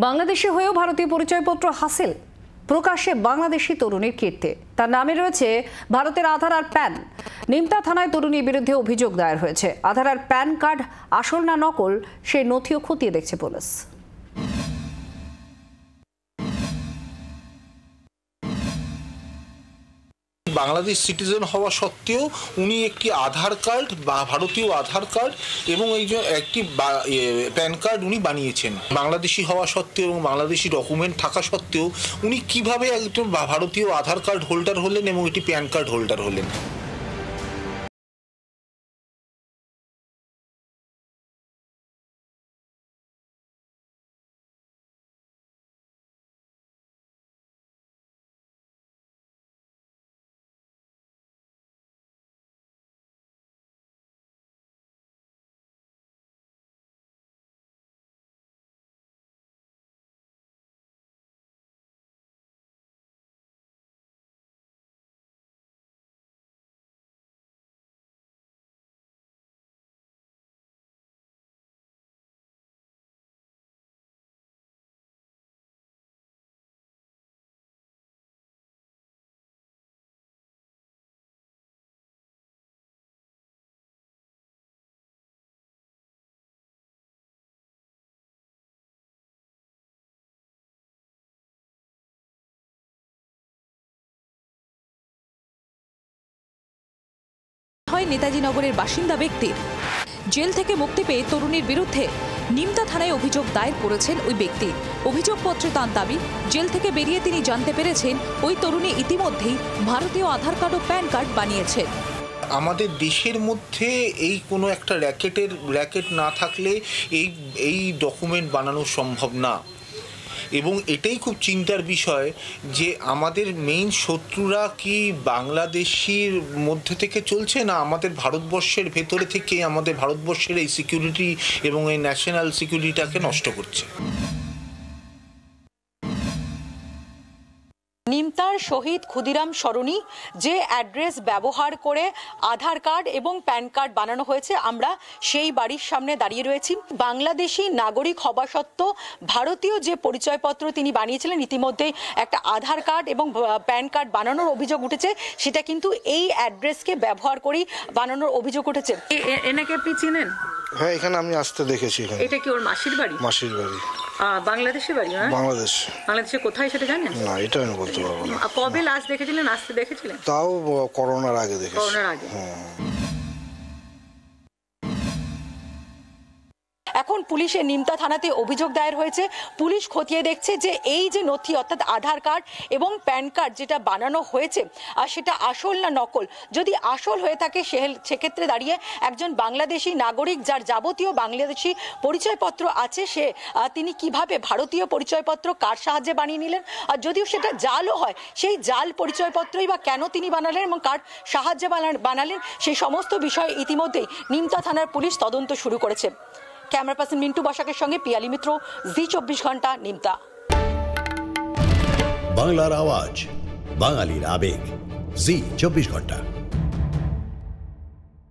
বাংলাদেশে হয়েও ভারতীয় পরিচয়পত্র হাসিল, প্রকাশ্যে বাংলাদেশি তরুণীর কীর্তি। তার নামে রয়েছে ভারতের আধার আর প্যান। নিমতা থানায় তরুণীর বিরুদ্ধে অভিযোগ দায়ের হয়েছে। আধার আর প্যান কার্ড আসল না নকল সেই নথিও খতিয়ে দেখছে পুলিশ। বাংলাদেশ সিটিজেন হওয়া সত্ত্বেও উনি একটি আধার কার্ড বা ভারতীয় আধার কার্ড এবং একটি প্যান কার্ড উনি বানিয়েছেন। বাংলাদেশি হওয়া সত্ত্বেও এবং বাংলাদেশি ডকুমেন্ট থাকা সত্ত্বেও উনি কিভাবে একজন ভারতীয় আধার কার্ড হোল্ডার হলেন এবং একটি প্যান কার্ড হোল্ডার হলেন। নেতাজি নগরের বাসিন্দা ব্যক্তির জেল থেকে মুক্তি পেয়ে তরুণীর বিরুদ্ধে নিমতা থানায় অভিযোগ দায়ের করেছেন ওই ব্যক্তি। অভিযোগপত্রে তাঁর দাবি, জেল থেকে বেরিয়ে তিনি জানতে পেরেছেন ওই তরুণী ইতিমধ্যেই ভারতীয় আধার কার্ড ও প্যান কার্ড বানিয়েছেন। আমাদের দেশের মধ্যে এই কোনো একটা র্যাকেট না থাকলে এই ডকুমেন্ট বানানো সম্ভব না। এবং এটাই খুব চিন্তার বিষয় যে আমাদের মেইন শত্রুরা কি বাংলাদেশির মধ্যে থেকে চলছে, না আমাদের ভারতবর্ষের ভেতরে থেকে আমাদের ভারতবর্ষের এই সিকিউরিটি এবং এই ন্যাশনাল সিকিউরিটিটাকে নষ্ট করছে। নিমতার শহীদ ক্ষুদিরাম সরণি যে অ্যাড্রেস ব্যবহার করে আধার কার্ড এবং প্যান কার্ড বানানো হয়েছে, আমরা সেই বাড়ির সামনে দাঁড়িয়ে রয়েছি। বাংলাদেশি নাগরিক হওয়া সত্ত্বেও ভারতীয় যে পরিচয়পত্র তিনি বানিয়েছিলেন, ইতিমধ্যেই একটা আধার কার্ড এবং প্যান কার্ড বানানোর অভিযোগ উঠেছে, সেটা কিন্তু এই অ্যাড্রেসকে ব্যবহার করেই বানানোর অভিযোগ উঠেছে। এনাকে আপনি চিনেন? হ্যাঁ, এখানে আমি আসতে দেখেছি। এটা কি ওর মাসির বাড়ি? মাসির বাড়ি। বাংলাদেশের বাড়ি? বাংলাদেশে কোথায় সেটা জানেন? না, এটা আমি বলতে পারবো না। কবে লাস্ট দেখেছিলেন? আসতে দেখেছিলেন? তাও করোনার আগে দেখেছি। করোনার আগে। এখন পুলিশের নিমতা থানাতে অভিযোগ দায়ের হয়েছে। পুলিশ খতিয়ে দেখছে যে এই যে নথি অর্থাৎ আধার কার্ড এবং প্যান কার্ড যেটা বানানো হয়েছে আর সেটা আসল না নকল। যদি আসল হয়ে থাকে সেক্ষেত্রে দাঁড়িয়ে একজন বাংলাদেশি নাগরিক যার যাবতীয় বাংলাদেশি পরিচয়পত্র আছে, তিনি কিভাবে ভারতীয় পরিচয়পত্র কার সাহায্যে বানিয়ে নিলেন, আর যদিও সেটা জালও হয়, সেই জাল পরিচয়পত্রই বা কেন তিনি বানালেন এবং কার সাহায্যে বানালেন, সেই সমস্ত বিষয়ে ইতিমধ্যেই নিমতা থানার পুলিশ তদন্ত শুরু করেছে। ক্যামেরা পার্সন মিন্টু বসাকের সঙ্গে পিয়ালি মিত্র, জি24 ঘন্টা, নিমতা। বাংলার আওয়াজ, বাঙালির আবেগ, জি24 ঘন্টা।